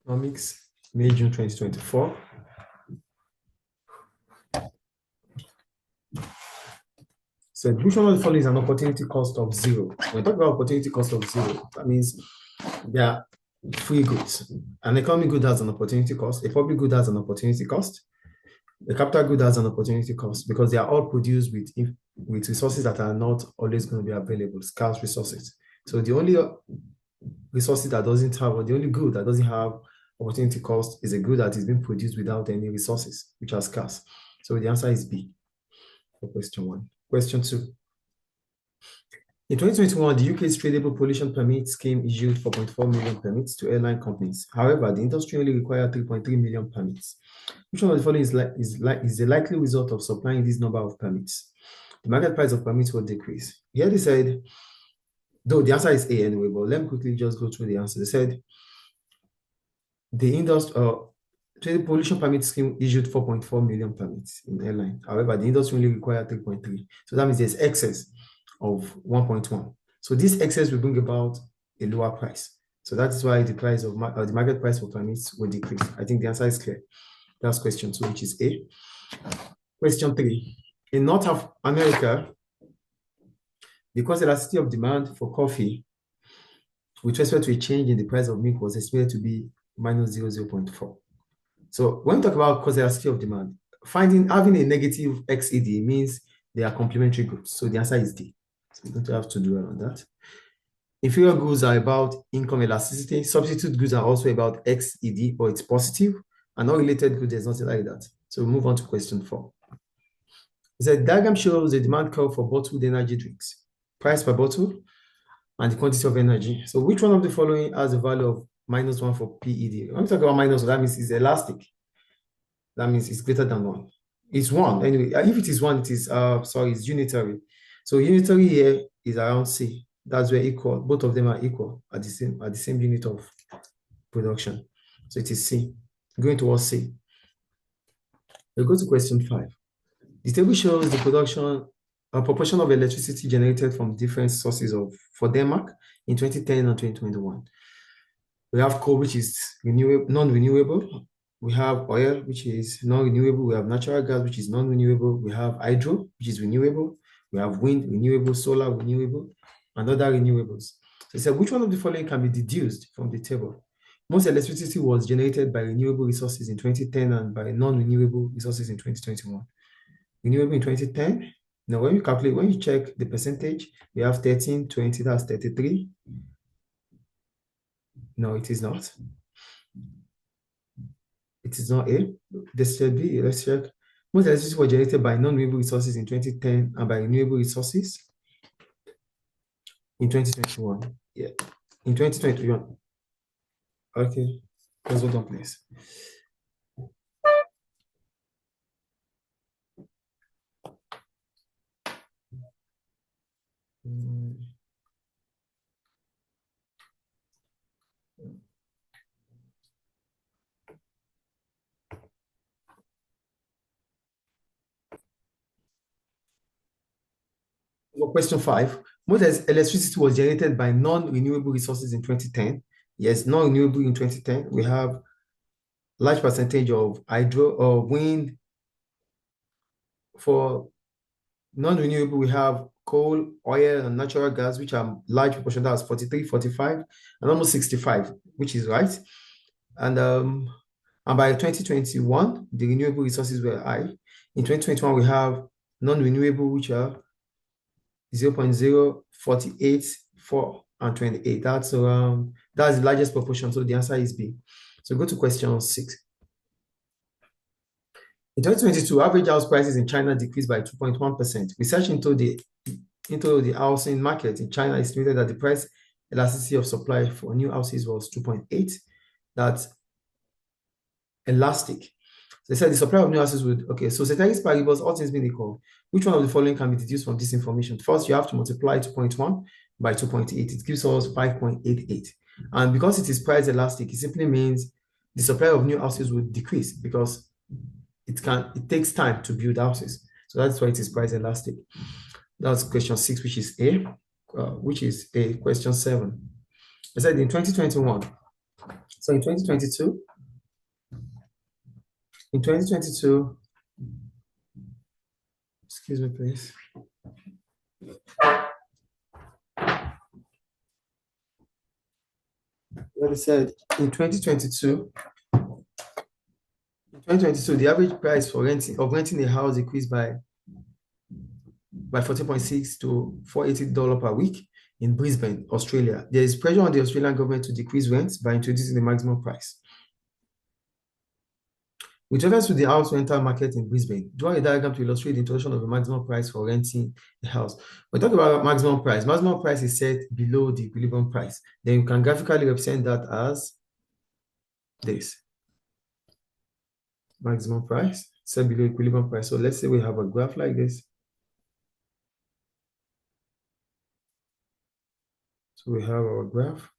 Economics, May, June 2024. So which one of the following is an opportunity cost of zero? When we talk about opportunity cost of zero, that means there are free goods. An economic good has an opportunity cost, a public good has an opportunity cost, a capital good has an opportunity cost because they are all produced with resources that are not always going to be available, scarce resources. So the only resources that doesn't have, or the only good that doesn't have opportunity cost is a good that is being produced without any resources, which are scarce. So the answer is B for question 1. Question 2. In 2021, the UK's tradable pollution permit scheme issued 4.4 million permits to airline companies. However, the industry only required 3.3 million permits. Which one of the following is the likely result of supplying this number of permits? The market price of permits will decrease. Here they said, though the answer is A anyway, but let me quickly just go through the answer. They said the trade pollution permit scheme issued 4.4 million permits in airline. However, the industry only required 3.3. So that means there's excess of 1.1. So this excess will bring about a lower price. So that is why the price of the market price for permits will decrease. I think the answer is clear. That's question 2, which is A. Question 3. In North America, the cost elasticity of demand for coffee with respect to a change in the price of milk was estimated to be minus 0.4. So when we talk about cost elasticity of demand, having a negative XED means they are complementary goods. So the answer is D. So you don't have to do on that. Inferior goods are about income elasticity. Substitute goods are also about XED, or it's positive. And unrelated goods, there's nothing like that. So we move on to question 4. The diagram shows the demand curve for bottled energy drinks, price per bottle, and the quantity of energy. So which one of the following has a value of -1 for PED? When we talk about -1, that means it's elastic. That means it's greater than 1. It's 1. Anyway, if it is 1, it is, it's unitary. So unitary here is around C. That's where equal. Both of them are equal at the same unit of production. So it is C. Going towards C. We'll go to question 5. The table shows the proportion of electricity generated from different sources for Denmark in 2010 and 2021. We have coal, which is non-renewable. We have oil, which is non-renewable. We have natural gas, which is non-renewable. We have hydro, which is renewable. We have wind, renewable, solar, renewable, and other renewables. So it said, which one of the following can be deduced from the table? Most electricity was generated by renewable resources in 2010 and by non-renewable resources in 2021. Renewable in 2010, now when you check the percentage, we have 13, 20, that's 33. No, it is not. It is not A. This should be, let's check. Most electricity was generated by non-renewable resources in 2010 and by renewable resources in 2021. Yeah, in 2021. Okay, let's hold on, please. Question 5. Most electricity was generated by non-renewable resources in 2010. Yes, non-renewable in 2010. We have large percentage of hydro or wind. For non-renewable, we have coal, oil, and natural gas, which are large proportion. That's 43, 45, and almost 65, which is right. And by 2021, the renewable resources were high. In 2021, we have non-renewable, which are 0.0484 and 28. That's the largest proportion. So the answer is B. So go to question 6. In 2022, average house prices in China decreased by 2.1%. Research into the housing market in China estimated that the price elasticity of supply for new houses was 2.8. That's elastic. They said the supply of new houses would, okay, so ceteris paribus, all things being equal, which one of the following can be deduced from this information? First, you have to multiply 2.1 by 2.8. It gives us 5.88. And because it is price elastic, it simply means the supply of new houses would decrease because it takes time to build houses. So that's why it is price elastic. That's question 6, which is A. Question 7. I said in 2021, So in 2022, in 2022, excuse me, please. What I said in 2022, the average price for renting a house decreased by 14.6 to $480 per week in Brisbane, Australia. There is pressure on the Australian government to decrease rents by introducing the maximum price. With reference to the house rental market in Brisbane, draw a diagram to illustrate the introduction of a maximum price for renting a house. When we talk about maximum price is set below the equilibrium price. Then you can graphically represent that as this. Maximum price set below equilibrium price. So let's say we have a graph like this. So we have our graph.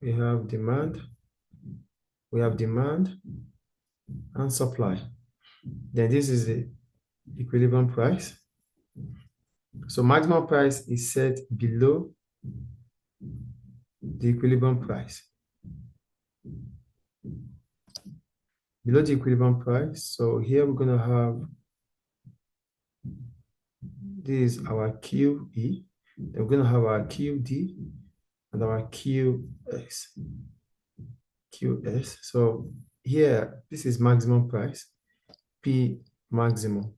We have demand and supply. Then this is the equilibrium price. So maximum price is set below the equilibrium price. Below the equilibrium price. So here we're going to have, this is our QE. Then we're going to have our QD and our QS. So here, this is maximum price, P maximum.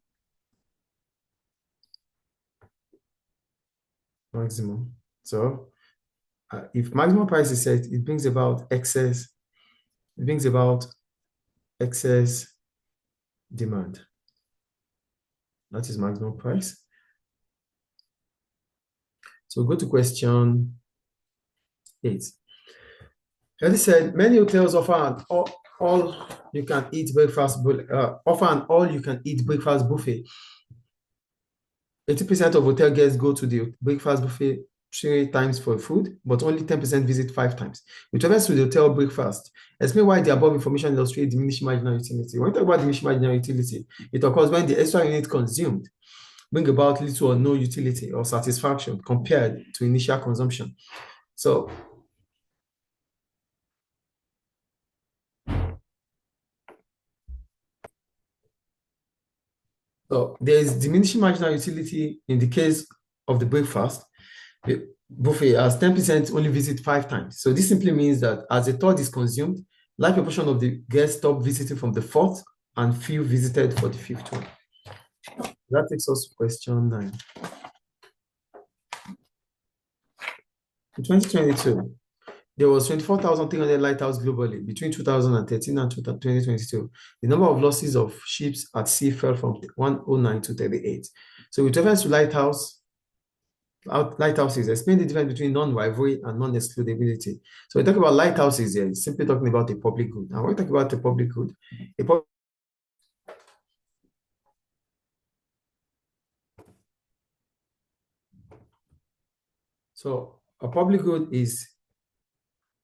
So if maximum price is set, it brings about excess demand. That is maximum price. So go to question 8. As I said, many hotels offer an all-you-can-eat breakfast buffet. 80% of hotel guests go to the breakfast buffet 3 times for food, but only 10% visit 5 times. With reference to the hotel breakfast, explain why the above information illustrates diminished marginal utility. When we talk about diminished marginal utility, it occurs when the extra unit consumed bring about little or no utility or satisfaction compared to initial consumption. So there is diminishing marginal utility in the case of the breakfast buffet, as 10% only visit 5 times. So this simply means that as a third is consumed, large proportion of the guests stop visiting from the 4th and few visited for the 5th one. That takes us to question 9. In 2022, there was 24,300 lighthouses globally between 2013 and 2022. The number of losses of ships at sea fell from 109 to 38. So with reference to lighthouses, explain the difference between non-rivalry and non-excludability. So we talk about lighthouses here, it's simply talking about a public good. Now, when we talk about a public good, so a public good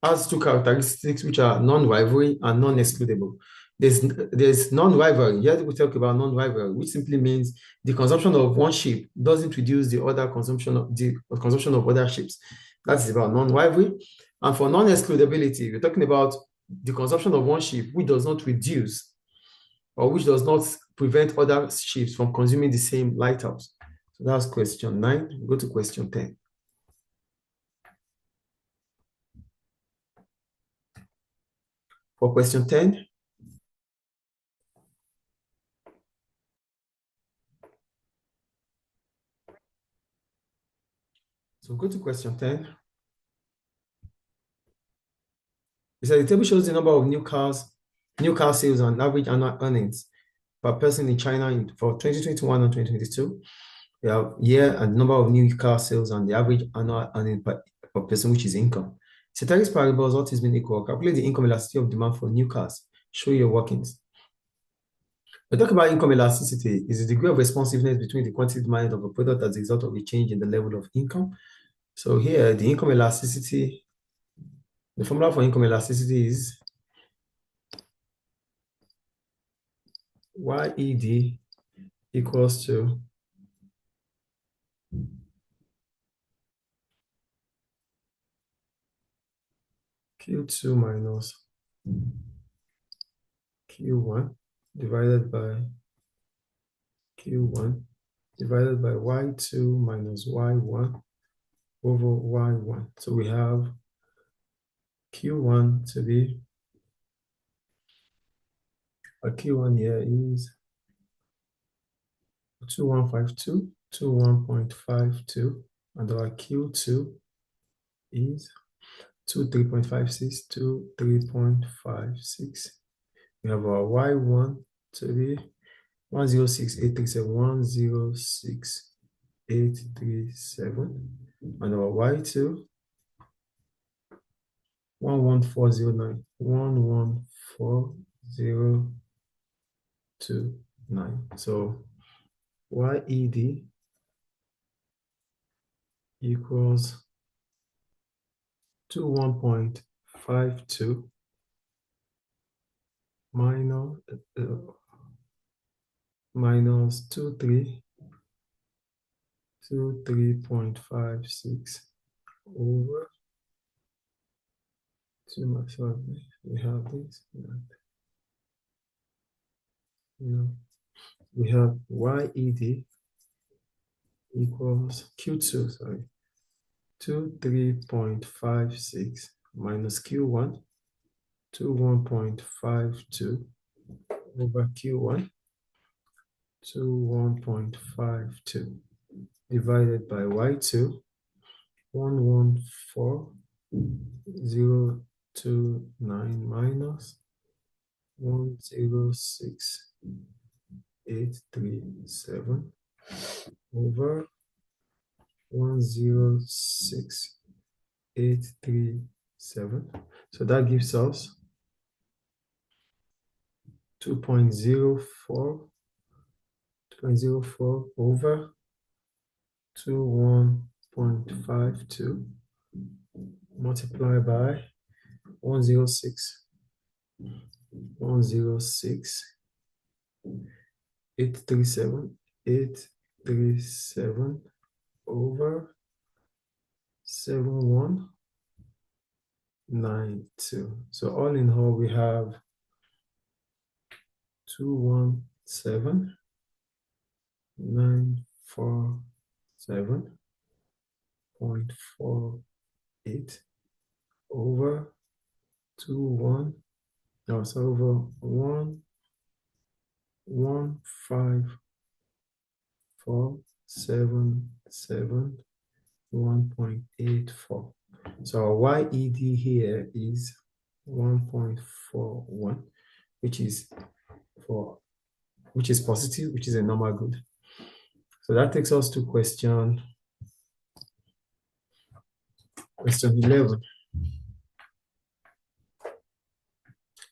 has 2 characteristics which are non-rivalry and non-excludable. There's non-rivalry. Here we talk about non-rivalry, which simply means the consumption of one ship doesn't reduce the consumption of other ships. That's about non-rivalry. And for non-excludability, we're talking about the consumption of one ship which does not reduce or which does not prevent other ships from consuming the same lighthouse. So that's question 9. We'll go to question 10. For question 10, so go to question 10. It says the table shows the number of new car sales and average annual earnings per person in China for 2021 and 2022. We have year and number of new car sales and the average annual earning per person, which is income. Ceteris paribus, all things being equal, calculate the income elasticity of demand for new cars. Show your workings. We talk about income elasticity is the degree of responsiveness between the quantity demanded of a product as a result of a change in the level of income. So here, the income elasticity, the formula for income elasticity is YED equals to Q2 minus Q1 divided by Q1 divided by Y2 minus Y1 over Y1. So we have Q1 to be, a Q1 here is 2152, 21.52, and our Q2 is 23.56, 23.56. We have our Y1 to be 106,837, 106,837, and our Y2 11409, 114,029. So YED equals 21.52 minus 23.56 over 2. Sorry, we have this. We have YED equals Q2, sorry, 23.56 minus Q1, 21.52 over Q1, 21.52 divided by Y2, 114,029 minus 106,837 over 106,837. So that gives us 2.04 over 21.52 multiplied by 106,837 over 7192. So all in all, we have 217,947.48 over 21, no, so over 115,477.1.84. So our YED here is 1.41, which is positive, which is a normal good. So that takes us to question 11.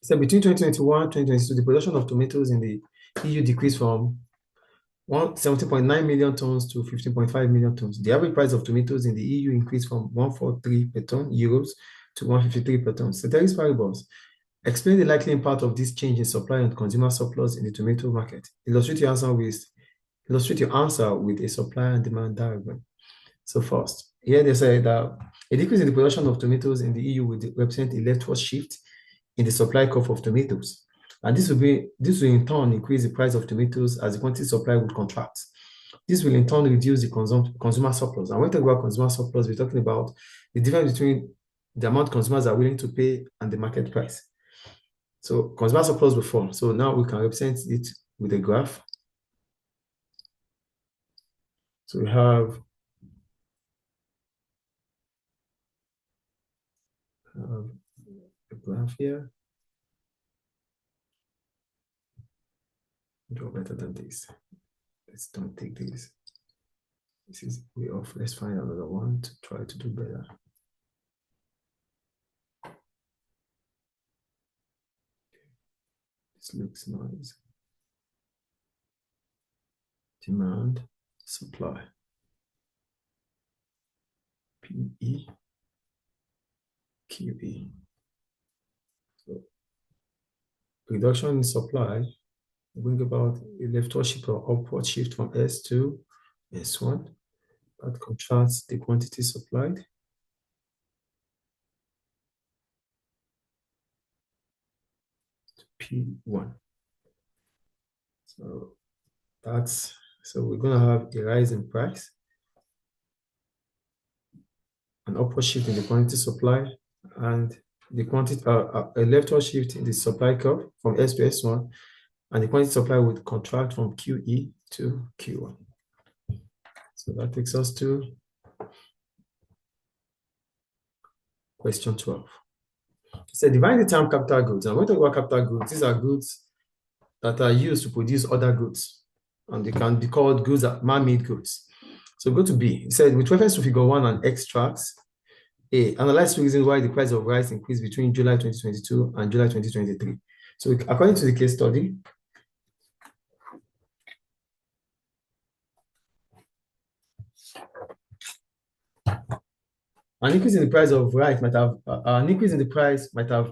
So between 2021 and 2022, the production of tomatoes in the EU decreased from 17.9 million tons to 15.5 million tons. The average price of tomatoes in the EU increased from 143 per ton euros to 153 per ton. Ceteris paribus, explain the likely impact of this change in supply and consumer surplus in the tomato market. Illustrate your answer with a supply and demand diagram. So first, here they say that a decrease in the production of tomatoes in the EU would represent a leftward shift in the supply curve of tomatoes. And this will in turn increase the price of tomatoes as the quantity supply would contract. This will in turn reduce the consumer surplus. And when we talk about consumer surplus, we're talking about the difference between the amount consumers are willing to pay and the market price. So consumer surplus will fall. So now we can represent it with a graph. So we have a graph here. Do better than this. Let's don't take this. This is way off. Let's find another one to try to do better. This looks nice. Demand, supply. PE, QE. So reduction in supply bring about a leftward shift or upward shift from S to S1 that contrasts the quantity supplied. P1. So we're going to have a rise in price, an upward shift in the quantity supply, and the quantity a leftward shift in the supply curve from S to S1, and the quantity supply would contract from QE to Q1. So that takes us to question 12. So divide the term capital goods. And when we talk about capital goods, these are goods that are used to produce other goods, and they can be called goods, man-made goods. So go to B. It said, with reference to figure 1 and extracts, A, analyze the reasons why the price of rice increased between July 2022 and July 2023. So according to the case study, an increase in the price of rice might have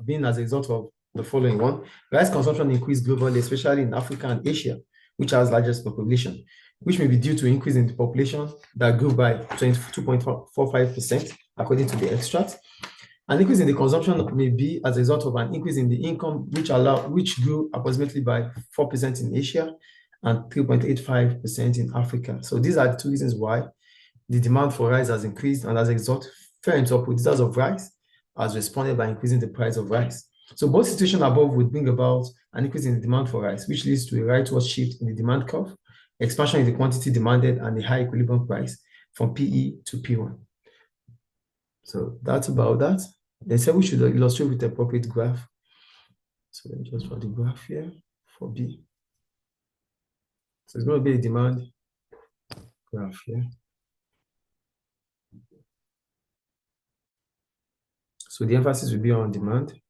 been as a result of the following. One, rice consumption increased globally, especially in Africa and Asia, which has largest population, which may be due to increase in the population that grew by 22.45%, according to the extract. An increase in the consumption may be as a result of an increase in the income, which grew approximately by 4% in Asia and 3.85% in Africa. So these are the two reasons why the demand for rice has increased, and as a result, firms or producers of rice has responded by increasing the price of rice. So both situations above would bring about an increase in the demand for rice, which leads to a rightward shift in the demand curve, expansion in the quantity demanded, and a high equilibrium price from PE to P1. So that's about that. They said we should illustrate with the appropriate graph. So let me just draw the graph here for B. So it's going to be a demand graph here. So the emphasis will be on demand.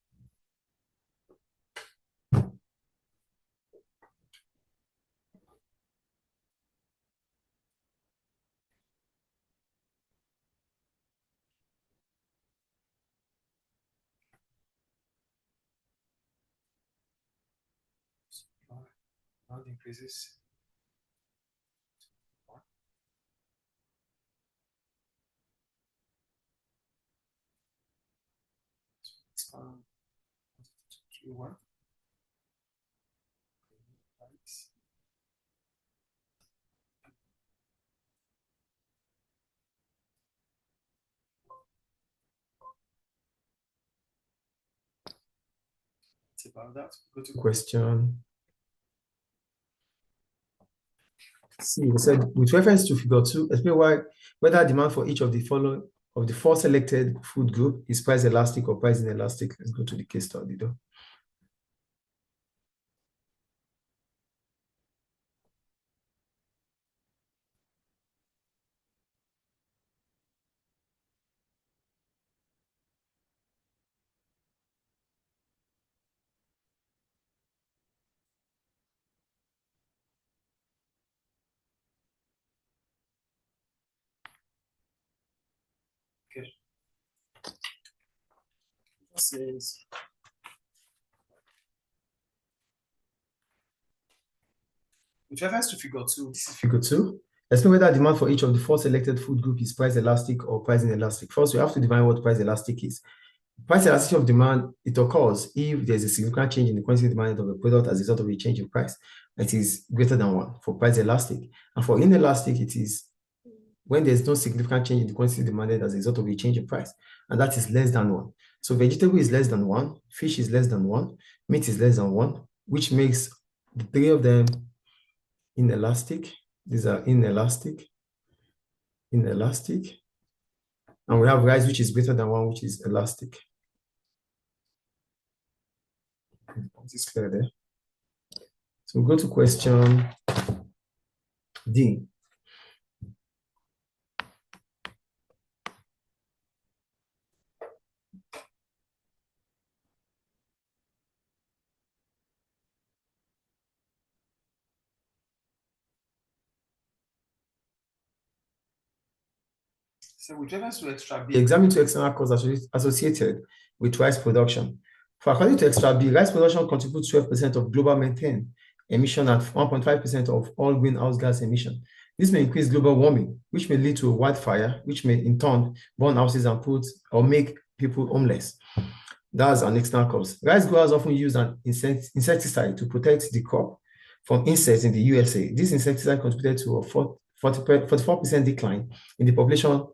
Demand increases. Q1. It's about that. Go to question C. We said, with reference to figure 2, explain whether demand for each of the following of the 4 selected food group is price elastic or price inelastic. Let's go to the case study though. Okay. Says with reference to figure 2, this is figure 2. Explain whether demand for each of the 4 selected food group is price elastic or price inelastic. First, we have to define what price elastic is. Price elasticity of demand, it occurs if there's a significant change in the quantity demanded of a product as a result of a change in price. It is greater than 1 for price elastic. And for inelastic, it is when there's no significant change in the quantity demanded as a result of a change in price, and that is less than 1. So vegetable is less than 1, fish is less than 1, meat is less than 1, which makes the 3 of them inelastic. These are inelastic, inelastic. And we have rice, which is greater than 1, which is elastic. This is clear there. So we'll go to question D. So with reference to extra B, examine 2 external costs associated with rice production. For according to extra B, rice production contributes 12% of global methane emission and 1.5% of all greenhouse gas emission. This may increase global warming, which may lead to a wildfire, which may in turn burn houses and make people homeless. That's an external cost. Rice growers often use an insecticide to protect the crop from insects in the USA. This insecticide contributed to a 44% decline in the population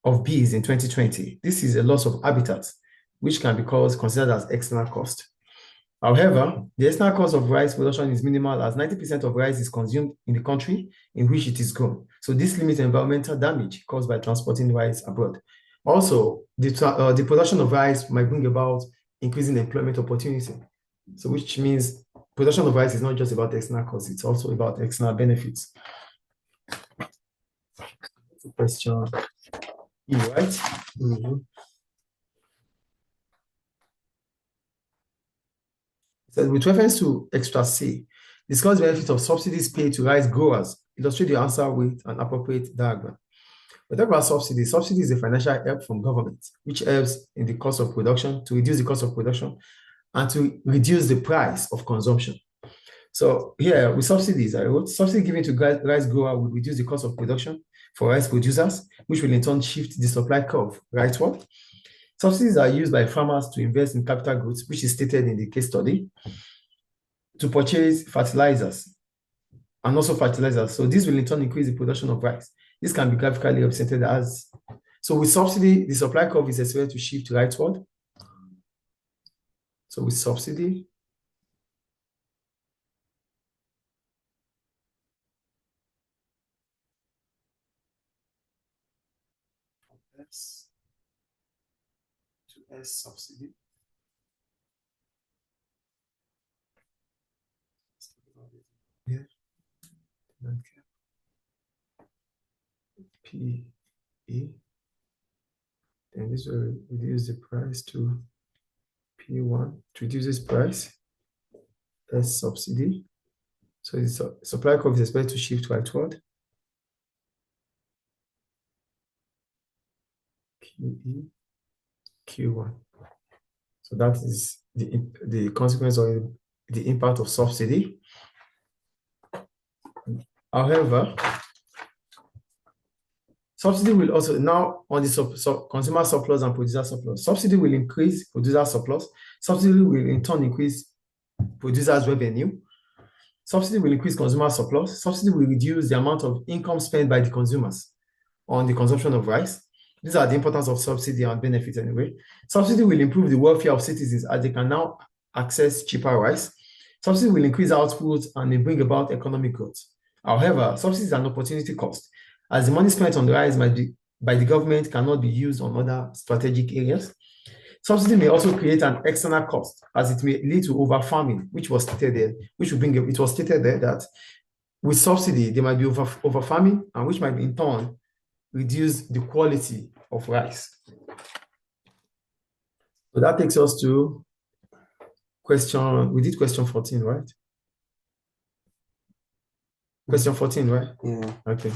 of bees in 2020. This is a loss of habitat, which can be considered as external cost. However, the external cost of rice production is minimal as 90% of rice is consumed in the country in which it is grown. So this limits environmental damage caused by transporting rice abroad. Also, the production of rice might bring about increasing employment opportunity. So which means production of rice is not just about external costs, it's also about external benefits. Question E, right? So with reference to extra C, discuss the benefits of subsidies paid to rice growers. Illustrate the answer with an appropriate diagram. We talk about subsidies. Subsidy is a financial help from government, which helps in the cost of production, to reduce the cost of production, and to reduce the price of consumption. So here, with subsidies, I wrote, subsidy given to rice grower would reduce the cost of production for rice producers, which will in turn shift the supply curve rightward. Subsidies are used by farmers to invest in capital goods, which is stated in the case study, to purchase fertilizers and also fertilizers. So this will in turn increase the production of rice. This can be graphically represented as, so with subsidy, the supply curve is expected to shift rightward. So with subsidy, S to S subsidy. Here, P E. Then this will reduce the price to P1 to reduce this price. S subsidy. So the supply curve is expected to shift rightward. QE, Q1. So that is the consequence of the impact of subsidy. However, subsidy will also, now on the consumer surplus and producer surplus, subsidy will increase producer surplus. Subsidy will in turn increase producers' revenue. Subsidy will increase consumer surplus. Subsidy will reduce the amount of income spent by the consumers on the consumption of rice. These are the importance of subsidy and benefits anyway. Subsidy will improve the welfare of citizens as they can now access cheaper rice. Subsidy will increase output and may bring about economic growth. However, subsidy is an opportunity cost, as the money spent on rice by the government cannot be used on other strategic areas. Subsidy may also create an external cost, as it may lead to over-farming, which was stated there, it was stated there that with subsidy, there might be over-farming, and which might in turn reduce the quality of rice. So that takes us to we did question 14, right? Question 14, right? Yeah. Okay.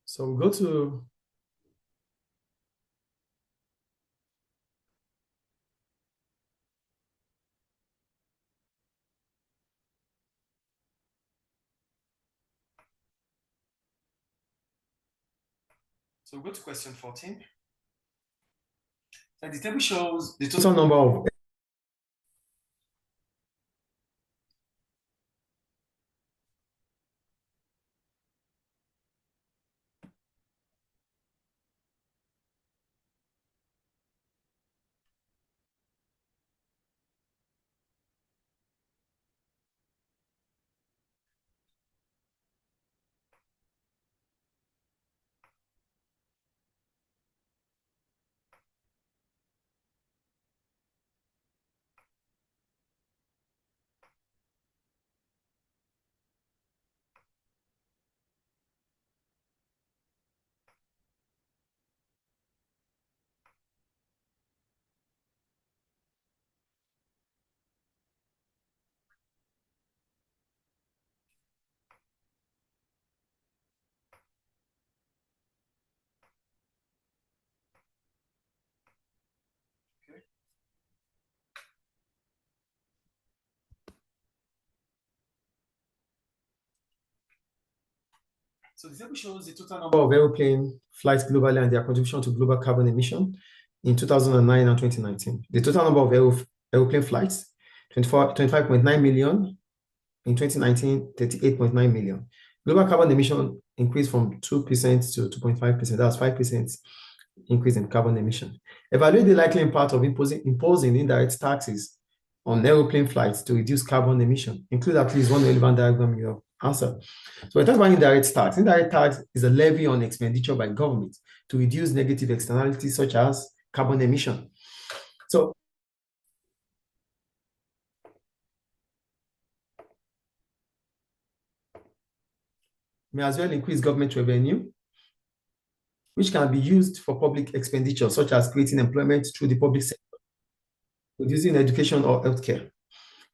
So we go to question 14. And the table shows the total number of So the table shows the total number of aeroplane flights globally and their contribution to global carbon emission in 2009 and 2019. The total number of aeroplane flights, 25.9 million. In 2019, 38.9 million. Global carbon emission increased from 2% to 2.5%. That's 5% increase in carbon emission. Evaluate the likely impact of imposing indirect taxes on aeroplane flights to reduce carbon emission. Include at least one relevant diagram in your answer. So we're talking about indirect tax. Indirect tax is a levy on expenditure by government to reduce negative externalities such as carbon emission. So may as well increase government revenue, which can be used for public expenditure, such as creating employment through the public sector, reducing education or healthcare.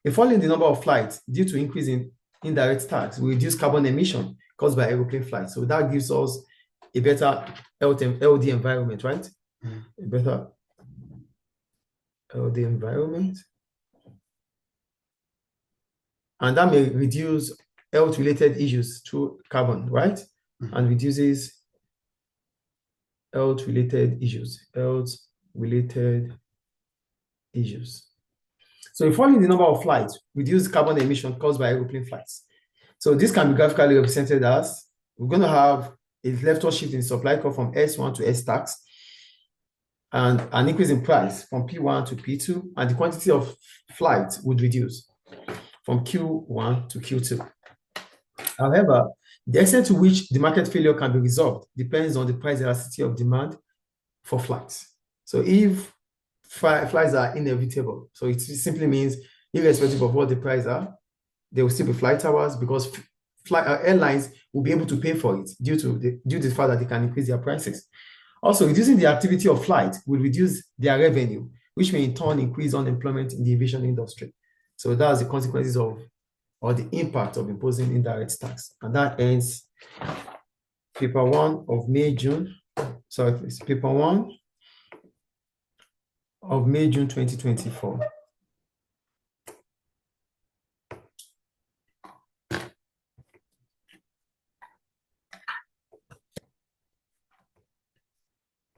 A fall in the number of flights due to increase in indirect tax will reduce carbon emission caused by aeroplane flights. So that gives us a better LD environment, right? A better LD environment. And that may reduce health-related issues through carbon, right? And reduces health-related issues. So a fall in the number of flights reduce carbon emission caused by aeroplane flights. So this can be graphically represented as we're going to have a leftward shift in supply curve from S1 to S tax, and an increase in price from P1 to P2, and the quantity of flights would reduce from Q1 to Q2. However, the extent to which the market failure can be resolved depends on the price elasticity of demand for flights. So if flights are inevitable, so it simply means irrespective of what the price are, there will still be flight hours because airlines will be able to pay for it due to the fact that they can increase their prices. Also, reducing the activity of flight will reduce their revenue, which may in turn increase unemployment in the aviation industry. So that's the consequences of, or the impact of imposing indirect tax. And that ends paper 1 of May, June. Sorry, please. Paper 1 of May, June 2024.